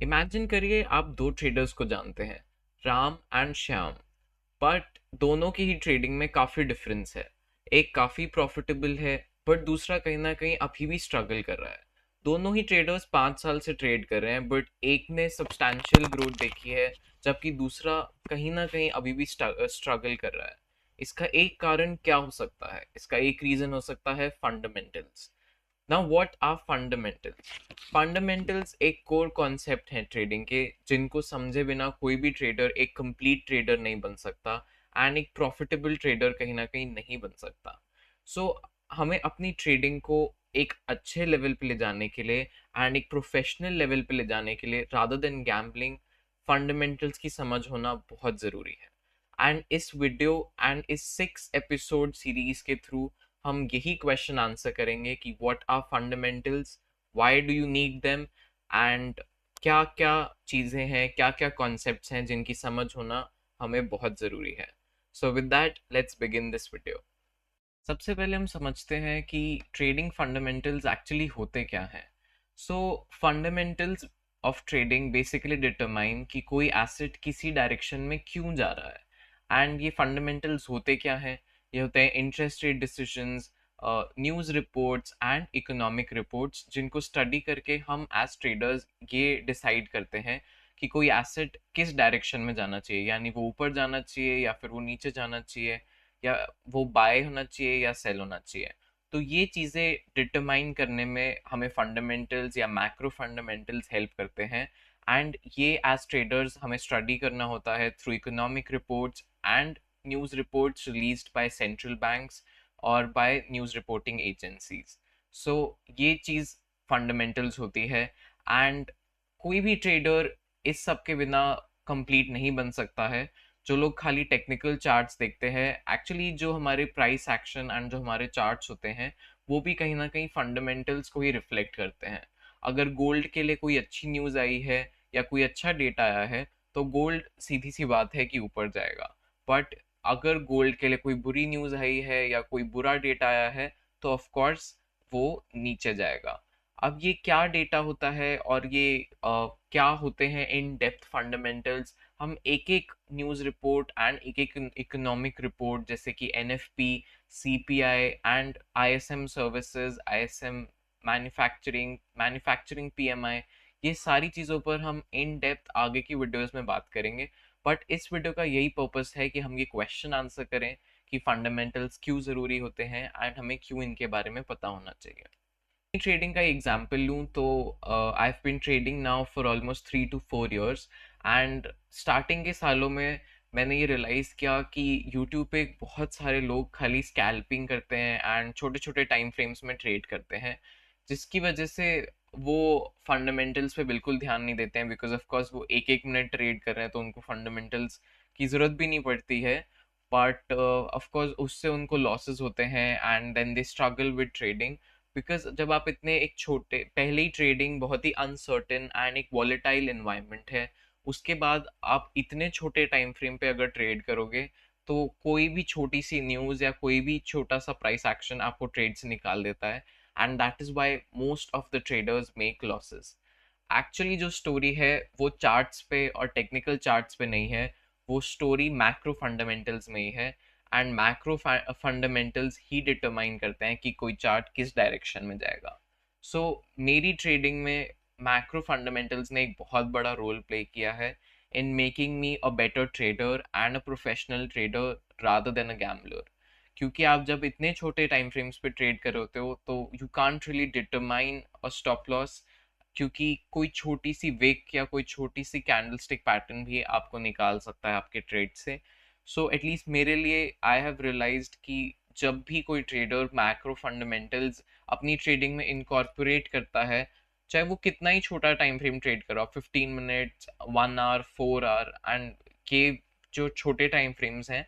Imagine करिए आप दो ट्रेडर्स को जानते हैं, राम एंड श्याम। बट दोनों की ही ट्रेडिंग में काफ़ी डिफरेंस है। एक काफ़ी प्रॉफिटेबल है, बट दूसरा कहीं ना कहीं अभी भी स्ट्रगल कर रहा है। दोनों ही ट्रेडर्स 5 साल से ट्रेड कर रहे हैं, बट एक ने सब्सटैंशियल ग्रोथ देखी है, जबकि दूसरा कहीं ना कहीं अभी भी स्ट्रगल कर रहा है। इसका एक कारण क्या हो सकता है? इसका एक रीज़न हो सकता है fundamentals. Now what are fundamentals? Fundamentals एक कोर कॉन्सेप्ट है ट्रेडिंग के, जिनको समझे बिना कोई भी ट्रेडर एक कंप्लीट ट्रेडर नहीं बन सकता एंड एक प्रॉफिटेबल ट्रेडर कहीं ना कहीं नहीं बन सकता। सो हमें अपनी ट्रेडिंग को एक अच्छे लेवल पे ले जाने के लिए एंड एक प्रोफेशनल लेवल पे ले जाने के लिए, रादर देन गैम्बलिंग, फंडामेंटल्स की समझ होना बहुत ज़रूरी है। एंड इस वीडियो एंड इस 6 एपिसोड सीरीज के थ्रू हम यही क्वेश्चन आंसर करेंगे कि what are fundamentals, why do you need them, and क्या क्या चीज़ें हैं, क्या क्या कॉन्सेप्ट्स हैं जिनकी समझ होना हमें बहुत ज़रूरी है। So with that let's begin this video. सबसे पहले हम समझते हैं कि ट्रेडिंग फंडामेंटल्स एक्चुअली होते क्या हैं। So fundamentals of trading basically determine कि कोई एसेट किसी डायरेक्शन में क्यों जा रहा है। एंड ये फंडामेंटल्स होते क्या हैं? ये होते हैं interest rate decisions, news reports and economic reports, जिनको स्टडी करके हम एज ट्रेडर्स ये डिसाइड करते हैं कि कोई एसेट किस डायरेक्शन में जाना चाहिए, यानी वो ऊपर जाना चाहिए या फिर वो नीचे जाना चाहिए, या वो बाय होना चाहिए या सेल होना चाहिए। तो ये चीज़ें डिटरमाइन करने में हमें फंडामेंटल्स या मैक्रो फंडामेंटल्स हेल्प करते हैं। एंड ये एज ट्रेडर्स हमें स्टडी करना होता है through economic reports and news reports released by central banks और बाय न्यूज़ रिपोर्टिंग एजेंसीज। सो ये चीज़ फंडामेंटल्स होती है। एंड कोई भी ट्रेडर इस सब के बिना कंप्लीट नहीं बन सकता है। जो लोग खाली टेक्निकल चार्ट्स देखते हैं, एक्चुअली जो हमारे प्राइस एक्शन एंड जो हमारे चार्ट्स होते हैं, वो भी कहीं ना कहीं फंडामेंटल्स को ही रिफ्लेक्ट करते हैं। अगर गोल्ड के लिए कोई अच्छी न्यूज़ आई है या कोई अच्छा डेटा आया है, तो गोल्ड सीधी सी बात है कि ऊपर जाएगा। बट अगर गोल्ड के लिए कोई बुरी न्यूज़ आई है या कोई बुरा डेटा आया है, तो ऑफ कोर्स वो नीचे जाएगा। अब ये क्या डेटा होता है और ये क्या होते हैं इन डेप्थ फंडामेंटल्स, हम एक एक न्यूज़ रिपोर्ट एंड एक एक इकोनॉमिक रिपोर्ट, जैसे कि NFP, CPI and ISM services, ISM manufacturing, manufacturing PMI, ये सारी चीज़ों पर हम इन डेप्थ आगे की वीडियोस में बात करेंगे। बट इस वीडियो का यही पर्पस है कि हम ये क्वेश्चन आंसर करें कि फंडामेंटल्स क्यों ज़रूरी होते हैं एंड हमें क्यों इनके बारे में पता होना चाहिए। ट्रेडिंग का एग्जांपल लूँ तो I have been trading now for almost 3 to 4 years। And starting के सालों में मैंने ये रियलाइज़ किया कि यूट्यूब पे बहुत सारे लोग खाली स्कैल्पिंग करते हैं एंड छोटे छोटे टाइम फ्रेम्स में ट्रेड करते हैं, जिसकी वजह से वो फंडामेंटल्स पे बिल्कुल ध्यान नहीं देते हैं। बिकॉज ऑफ कोर्स वो एक एक मिनट ट्रेड कर रहे हैं, तो उनको फंडामेंटल्स की ज़रूरत भी नहीं पड़ती है। बट ऑफ कोर्स उससे उनको लॉसेस होते हैं and then they struggle with trading. Because जब आप इतने एक छोटे, पहले ही ट्रेडिंग बहुत ही अनसर्टेन एंड एक वॉलेटाइल इन्वायरमेंट है, उसके बाद आप इतने छोटे टाइम फ्रेम पे अगर ट्रेड करोगे, तो कोई भी छोटी सी न्यूज़ या कोई भी छोटा सा प्राइस एक्शन आपको ट्रेड से निकाल देता है। And that is why most of the traders make losses. Actually जो स्टोरी है वो चार्ट्स पे और टेक्निकल चार्ट्स पे नहीं है, वो स्टोरी मैक्रो फंडामेंटल्स में ही है। And macro fundamentals he determine करते हैं कि कोई चार्ट किस डायरेक्शन में जाएगा। सो मेरी ट्रेडिंग में मैक्रो फंडामेंटल्स ने एक बहुत बड़ा रोल प्ले किया है in making me a better trader and a professional trader rather than a gambler. क्योंकि आप जब इतने छोटे टाइम फ्रेम्स पे ट्रेड कर रहे होते हो, तो you can't really determine a stop loss, क्योंकि कोई छोटी सी विक या कोई छोटी सी कैंडलस्टिक पैटर्न भी आपको निकाल सकता है आपके ट्रेड से। सो एटलीस्ट मेरे लिए आई हैव रियलाइज्ड कि जब भी कोई ट्रेडर मैक्रो फंडामेंटल्स अपनी ट्रेडिंग में इनकॉर्पोरेट करता है, चाहे वो कितना ही छोटा टाइम फ्रेम ट्रेड करो, आप 15 मिनट्स, 1 आवर, 4 आवर एंड के जो छोटे टाइम फ्रेम्स हैं,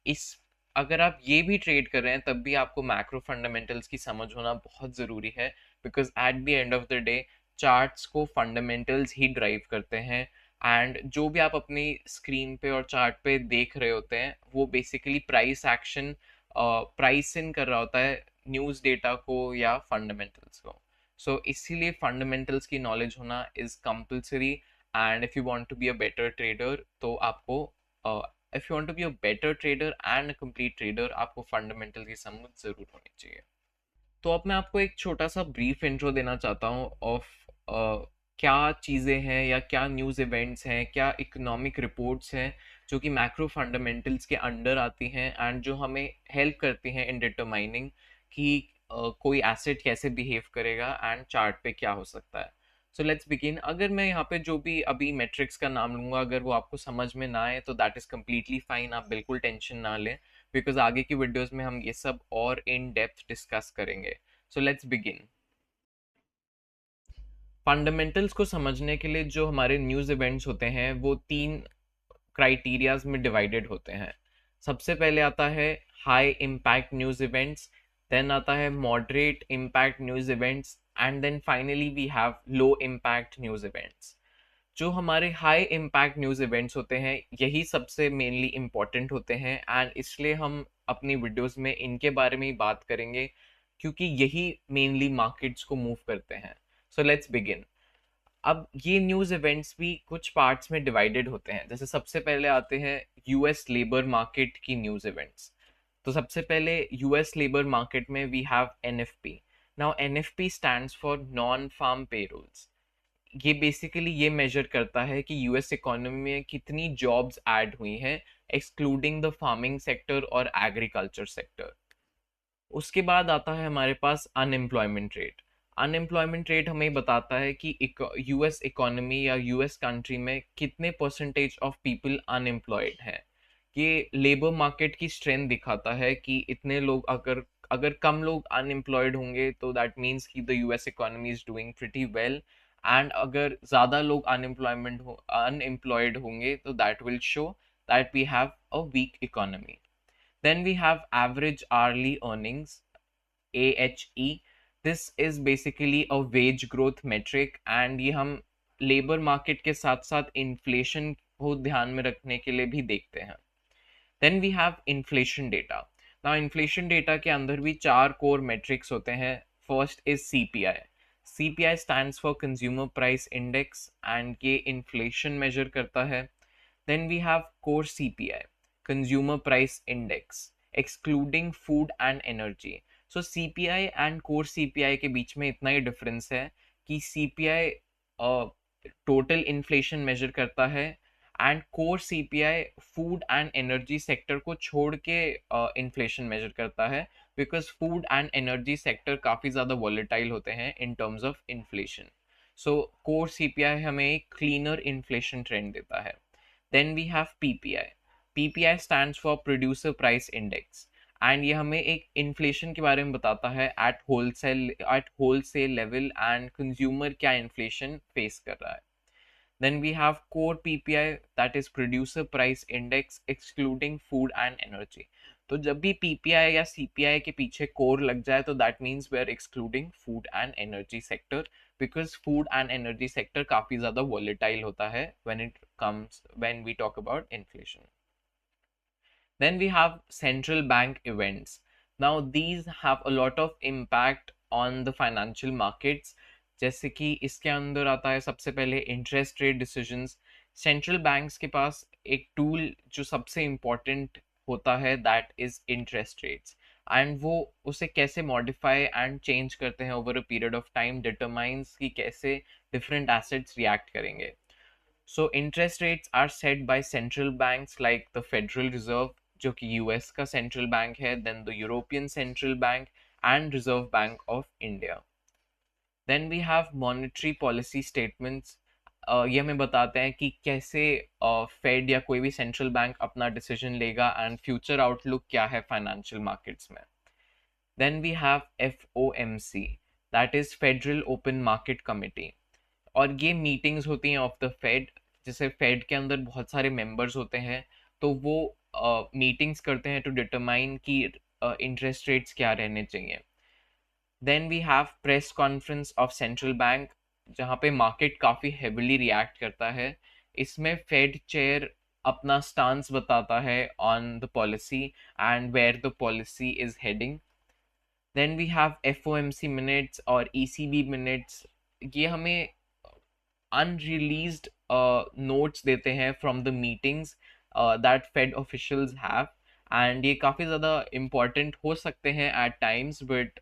इस अगर आप ये भी ट्रेड कर रहे हैं, तब भी आपको मैक्रो फंडामेंटल्स की समझ होना बहुत ज़रूरी है। Because at the end of the day charts को फंडामेंटल्स ही ड्राइव करते हैं। एंड जो भी आप अपनी स्क्रीन पे और चार्ट पे देख रहे होते हैं, वो basically price action, price in कर रहा होता है न्यूज़ डेटा को या फंडामेंटल्स को। सो इसीलिए फंडामेंटल्स की नॉलेज होना is compulsory. And if you want to be a better trader तो आपको if you want to be a better trader and a complete trader, आपको फंडामेंटल की समझ ज़रूर होनी चाहिए। तो अब मैं आपको एक छोटा सा ब्रीफ इंट्रो देना चाहता हूँ ऑफ क्या चीज़ें हैं या क्या न्यूज़ इवेंट्स हैं, क्या इकोनॉमिक रिपोर्ट्स हैं जो कि मैक्रो फंडामेंटल्स के अंडर आती हैं एंड जो हमें हेल्प करती हैं इन डिटरमाइनिंग कि कोई एसेट कैसे बिहेव करेगा एंड चार्ट पे क्या हो सकता है। So let's begin. अगर मैं यहाँ पे जो भी अभी मेट्रिक्स का नाम लूँगा, अगर वो आपको समझ में ना आए तो दैट इज़ कम्प्लीटली फाइन, आप बिल्कुल टेंशन ना लें, बिकॉज आगे की वीडियोस में हम ये सब और इन डेप्थ डिस्कस करेंगे। So let's begin. फंडामेंटल्स को समझने के लिए जो हमारे न्यूज़ इवेंट्स होते हैं वो तीन क्राइटेरियाज में डिवाइडेड होते हैं। सबसे पहले आता है high impact news events, then आता है moderate impact news events, and then finally we have low impact news events. जो हमारे हाई इम्पैक्ट न्यूज़ इवेंट्स होते हैं यही सबसे मेनली इम्पॉर्टेंट होते हैं एंड इसलिए हम अपनी वीडियोस में इनके बारे में ही बात करेंगे, क्योंकि यही मेनली मार्केट्स को मूव करते हैं। So let's begin. अब ये न्यूज़ इवेंट्स भी कुछ पार्ट्स में डिवाइडेड होते हैं। जैसे सबसे पहले आते हैं यूएस लेबर मार्केट की न्यूज़ इवेंट्स। तो सबसे पहले यूएस लेबर मार्केट में we have NFP. Now NFP stands for non farm payrolls. ये बेसिकली ये मेजर करता है कि यूएस इकोनॉमी में कितनी जॉब्स ऐड हुई हैं एक्सक्लूडिंग द फार्मिंग सेक्टर और एग्रीकल्चर सेक्टर। उसके बाद आता है हमारे पास अनएम्प्लॉयमेंट रेट। अनएम्प्लॉयमेंट रेट हमें बताता है कि यूएस इकोनॉमी या यूएस कंट्री में कितने परसेंटेज ऑफ पीपल अनएम्प्लॉयड हैं। ये लेबर मार्केट की स्ट्रेंथ दिखाता है कि इतने लोग, अगर अगर कम लोग अनएम्प्लॉयड होंगे तो दैट मीन्स कि the US economy is doing pretty well, and अगर ज़्यादा लोग अनएम्प्लॉयड होंगे तो that will show that we have a weak economy. Then we have average hourly earnings, AHE. This is basically a wage growth metric and ये हम labour market के साथ साथ इन्फ्लेशन को ध्यान में रखने के लिए भी देखते हैं। Then we have inflation data. ना इन्फ्लेशन डेटा के अंदर भी चार कोर मेट्रिक्स होते हैं। First is CPI. CPI stands for consumer price index and ये इन्फ्लेशन मेजर करता है। Then we have core CPI, Consumer Price Index, excluding food and energy. So CPI and core CPI के बीच में इतना ही difference है कि CPI टोटल इन्फ्लेशन मेजर करता है and core CPI food and energy sector को छोड़ के इन्फ्लेशन मेजर करता है, because food and energy sector काफ़ी ज़्यादा वॉलेटाइल होते हैं in terms of inflation. So core CPI हमें एक क्लीनर इन्फ्लेशन ट्रेंड देता है। Then we have PPI. PPI stands for producer price index and ये हमें एक इन्फ्लेशन के बारे में बताता है at wholesale level and consumer क्या इन्फ्लेशन फेस कर रहा है। Then we have core PPI, that is producer price index excluding food and energy. तो जब भी PPI या CPI के पीछे core लग जाए तो that means we are excluding food and energy sector, because food and energy sector काफी ज़्यादा volatile होता है when we talk about inflation. Then we have central bank events. Now these have a lot of impact on the financial markets. जैसे कि इसके अंदर आता है सबसे पहले interest rate decisions. Central banks के पास एक टूल जो सबसे इम्पोर्टेंट होता है that is interest rates, and वो उसे कैसे मॉडिफाई एंड चेंज करते हैं over a period of time determines कि कैसे डिफरेंट एसेट्स रिएक्ट करेंगे। So interest rates are set by central banks like the Federal Reserve, जो कि यूएस का सेंट्रल बैंक है, then the European Central Bank and Reserve Bank of India. Then we have monetary policy statements. ये हमें बताते हैं कि कैसे फेड या कोई भी सेंट्रल बैंक अपना डिसीजन लेगा एंड फ्यूचर आउटलुक क्या है फाइनेंशियल मार्केट्स में। Then we have FOMC, that is Federal Open Market Committे, और ये मीटिंग्स होती हैं ऑफ द फेड। जैसे फेड के अंदर बहुत सारे मेंबर्स होते हैं तो वो मीटिंग्स करते हैं टू डिटरमाइन कि इंटरेस्ट रेट्स क्या रहने चाहिए। Then we have press conference of central bank, जहाँ पे मार्केट काफ़ी हेविली रिएक्ट करता है। इसमें फेड चेयर अपना स्टांस बताता है on the policy and where the policy is heading. Then we have FOMC minutes और ECB मिनट्स। ये हमें unreleased notes देते हैं from the meetings that Fed officials have, and ये काफ़ी ज़्यादा important हो सकते हैं at times, but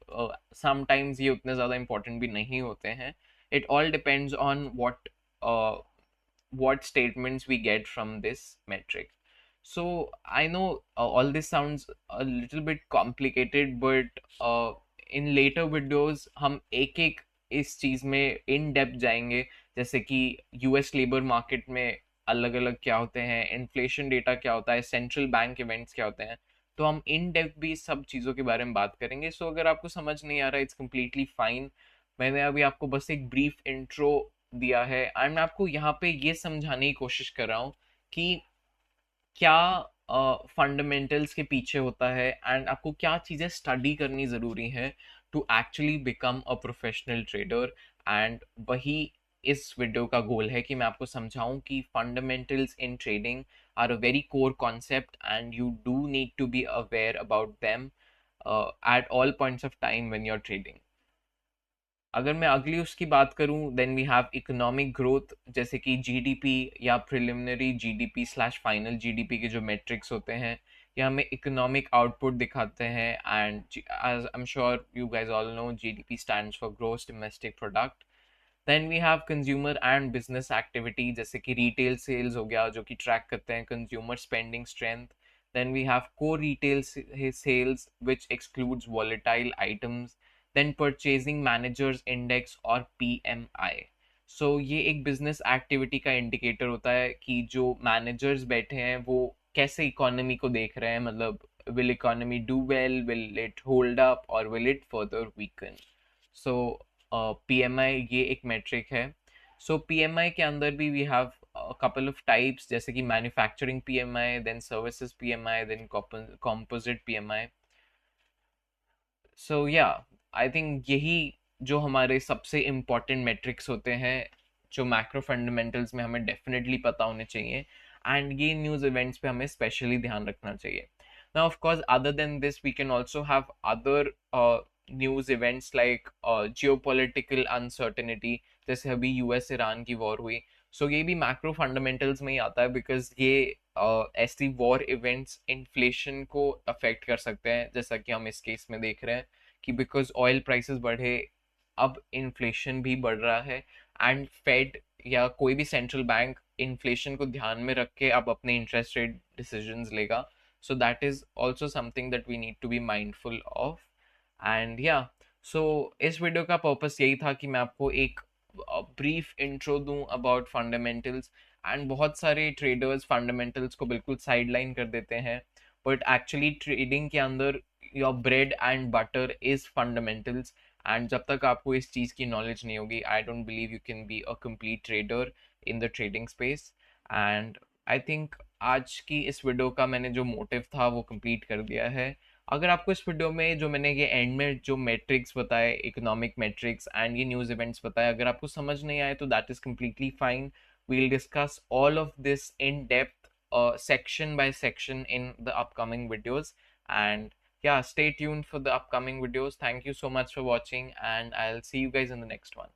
sometimes ये उतने ज़्यादा important भी नहीं होते हैं. It all depends on uh, what statements we get from this metric. So I know all this sounds a little bit complicated, but in later videos हम एक एक इस चीज़ में in depth जाएंगे, जैसे कि यूएस लेबर मार्केट में अलग अलग क्या होते हैं, इन्फ्लेशन डेटा क्या होता है, सेंट्रल बैंक इवेंट्स क्या होते हैं, तो हम इन डेप्थ भी सब चीज़ों के बारे में बात करेंगे. सो अगर आपको समझ नहीं आ रहा, इट्स कम्प्लीटली फाइन. मैंने अभी आपको बस एक ब्रीफ इंट्रो दिया है, एंड मैं आपको यहाँ पे ये समझाने की कोशिश कर रहा हूँ कि क्या फंडामेंटल्स के पीछे होता है, एंड आपको क्या चीज़ें स्टडी करनी ज़रूरी है to actually become a professional trader. And वही इस वीडियो का गोल है कि मैं आपको समझाऊं कि fundamentals in trading are a very core concept, and you do need to be aware about them at all points of time when you are trading. अगर मैं अगली उसकी बात करूं, then we have economic growth, जैसे कि GDP या preliminary GDP slash final GDP के जो मेट्रिक्स होते हैं, ये हमें इकोनॉमिक आउटपुट दिखाते हैं. And as I am sure you guys all know, GDP stands for gross domestic product. Then we have consumer and business activity, जैसे कि रिटेल सेल्स हो गया, जो कि ट्रैक करते हैं consumer spending strength. Then we have core retail sales which excludes volatile items. Then purchasing managers index और PMI. सो ये एक बिजनेस एक्टिविटी का इंडिकेटर होता है कि जो मैनेजर्स बैठे हैं वो कैसे इकोनॉमी को देख रहे हैं, मतलब will economy do well, will it hold up और will it further weaken. So PMI ये एक मेट्रिक है. सो PMI के अंदर भी we have couple of types, जैसे कि manufacturing PMI, then services PMI, then composite PMI. So yeah I think यही जो हमारे सबसे इम्पोर्टेंट मेट्रिक्स होते हैं, जो मैक्रो फंडामेंटल्स में हमें डेफिनेटली पता होने चाहिए, एंड ये न्यूज़ इवेंट्स पे हमें स्पेशली ध्यान रखना चाहिए. Now of course other than this we can also have other news events like geopolitical uncertainty, जैसे अभी यूएस ईरान की वॉर हुई. सो ये भी मैक्रो फंडामेंटल्स में ही आता है, बिकॉज ये ऐसी वॉर इवेंट्स इन्फ्लेशन को अफेक्ट कर सकते हैं, जैसा कि हम इस केस में देख रहे हैं कि बिकॉज ऑयल प्राइसेस बढ़े, अब इन्फ्लेशन भी बढ़ रहा है, एंड फेड या कोई भी सेंट्रल बैंक इन्फ्लेशन को ध्यान में रख के अब अपने इंटरेस्ट रेट डिसीजंस लेगा. So that is also something that we need to be mindful of. And yeah so इस वीडियो का पर्पस यही था कि मैं आपको एक ब्रीफ इंट्रो दूं अबाउट फंडामेंटल्स. एंड बहुत सारे ट्रेडर्स फंडामेंटल्स को बिल्कुल साइडलाइन कर देते हैं, बट एक्चुअली ट्रेडिंग के अंदर your bread and butter is fundamentals. And जब तक आपको इस चीज़ की नॉलेज नहीं होगी, I don't believe you can be a complete trader in the trading space. And I think आज की इस वीडियो का मैंने जो मोटिव था वो कंप्लीट कर दिया है. अगर आपको इस वीडियो में जो मैंने ये एंड में जो मैट्रिक्स बताए, इकोनॉमिक मैट्रिक्स एंड ये न्यूज़ इवेंट्स बताए, अगर आपको समझ नहीं आए तो that is completely fine. We'll discuss all of this in depth, section by section in the upcoming videos. And yeah, stay tuned for the upcoming videos. Thank you so much for watching, and I'll see you guys in the next one.